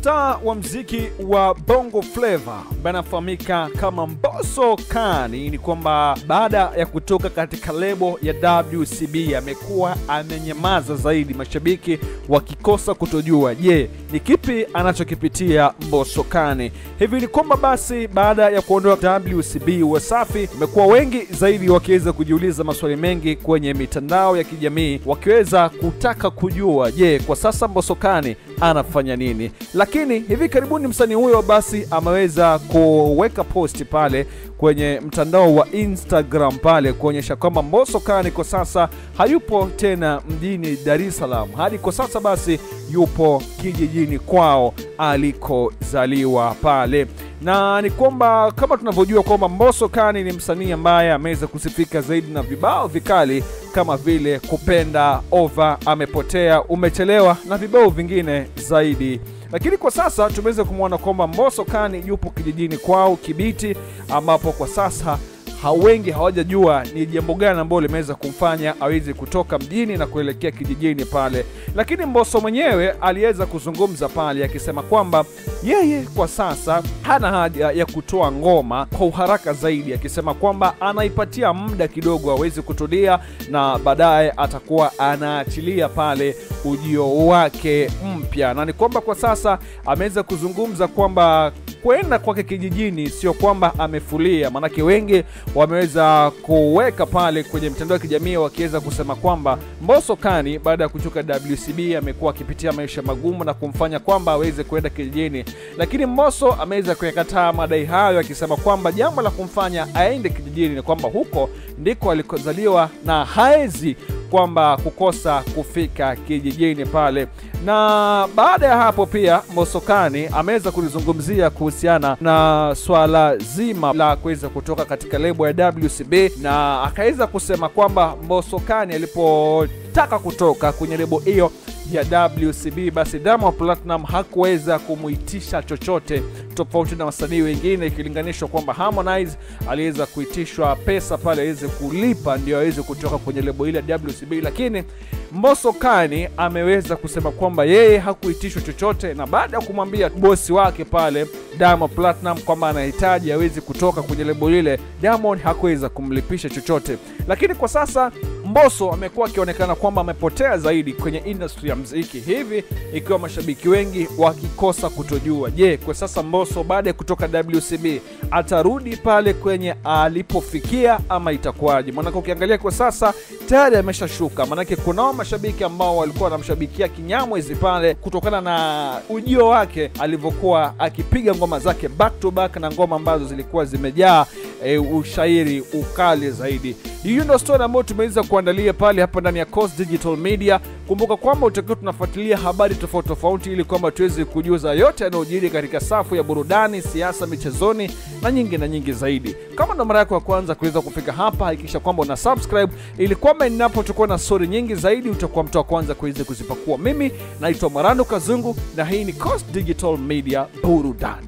Star wa mziki wa Bongo Flava anafahamika kama Mbosso Kani ni kwamba baada ya kutoka katika lebo ya WCB amekuwa amenyamaza zaidi, mashabiki wakikosa kutojua je, ni kipi anachokipitia Mbosso Kani. Hivi ni kwamba basi baada ya kuondoka WCB, Wasafi wamekuwa wengi zaidi wakiweza kujiuliza maswali mengi kwenye mitandao ya kijamii, wakiweza kutaka kujua je, kwa sasa Mbosso Kani anafanya nini. Lakini hivi karibuni msanii huyo basi ameweza kuweka posti pale kwenye mtandao wa Instagram pale kuonyesha kwamba Mbosso Kani kwa sasa hayupo tena mjini Dar es Salaam, hadi kwa sasa basi yupo kijijini kwao alikozaliwa pale. Na ni kwamba kama tunavyojua kwamba Mbosso Kani ni msanii ambaye ameweza kusifika zaidi na vibao vikali kama vile Kupenda, Over, Amepotea, Umechelewa na vibao vingine zaidi. Lakini kwa sasa tumeweza kumuona kwamba Mbosso Kani yupo kijijini kwao Kibiti, ambapo kwa sasa wengi hawajajua ni jambo gani ambalo limeweza kumfanya aweze kutoka mjini na kuelekea kijijini pale. Lakini Mbosso mwenyewe aliweza kuzungumza pale akisema kwamba yeye kwa sasa hana haja ya kutoa ngoma kwa uharaka zaidi, akisema kwamba anaipatia muda kidogo aweze kutulia na baadaye atakuwa anaachilia pale ujio wake mpya. Na ni kwamba kwa sasa ameweza kuzungumza kwamba kwenda kwake kijijini sio kwamba amefulia, manake wengi wameweza kuweka pale kwenye mtandao wa kijamii wakiweza kusema kwamba Mbosso Kani baada ya kutoka WCB amekuwa akipitia maisha magumu na kumfanya kwamba aweze kwenda kijijini. Lakini Mbosso ameweza kuyakataa madai hayo akisema kwamba jambo la kumfanya aende kijijini ni kwamba huko ndiko alikozaliwa na haezi kwamba kukosa kufika kijijini pale. Na baada ya hapo pia Mbosso Kani ameweza kulizungumzia kuhusiana na swala zima la kuweza kutoka katika lebo ya WCB, na akaweza kusema kwamba Mbosso Kani alipotaka kutoka kwenye lebo hiyo ya WCB basi Diamond Platnumz hakuweza kumuitisha chochote, tofauti na wasanii wengine, ikilinganishwa kwamba Harmonize aliweza kuitishwa pesa pale aweze kulipa ndio aweze kutoka kwenye lebo ile ya WCB. Lakini Mbosso Kani ameweza kusema kwamba yeye hakuitishwa chochote, na baada ya kumwambia bosi wake pale Diamond Platnumz kwamba anahitaji aweze kutoka kwenye lebo ile, Diamond hakuweza kumlipisha chochote. Lakini kwa sasa Mbosso amekuwa akionekana kwamba amepotea zaidi kwenye industry ya muziki, hivi ikiwa mashabiki wengi wakikosa kutojua je, kwa sasa Mbosso baada ya kutoka WCB atarudi pale kwenye alipofikia ama itakuwaje? Maana ukiangalia kwa sasa tayari ameshashuka, maana kuna mashabiki ambao walikuwa wanamshabikia kinyamwezi pale kutokana na ujio wake alivyokuwa akipiga ngoma zake back to back na ngoma ambazo zilikuwa zimejaa ushairi ukali zaidi. Hiyo ndio story ambayo tumeweza kuandalia pale hapa ndani ya Coast Digital Media. Kumbuka kwamba utakiwa tunafuatilia habari tofauti tofauti ili kwamba tuweze kujuza yote yanayojiri katika safu ya burudani, siasa, michezoni na nyingi zaidi. Kama ndo mara yako ya kwanza kuweza kufika hapa, hakikisha kwamba una subscribe ili kwamba ninapotokuwa na story nyingi zaidi utakuwa mtu wa kwanza kuweza kuzipakua. Mimi naitwa Marando Kazungu na hii ni Coast Digital Media Burudani.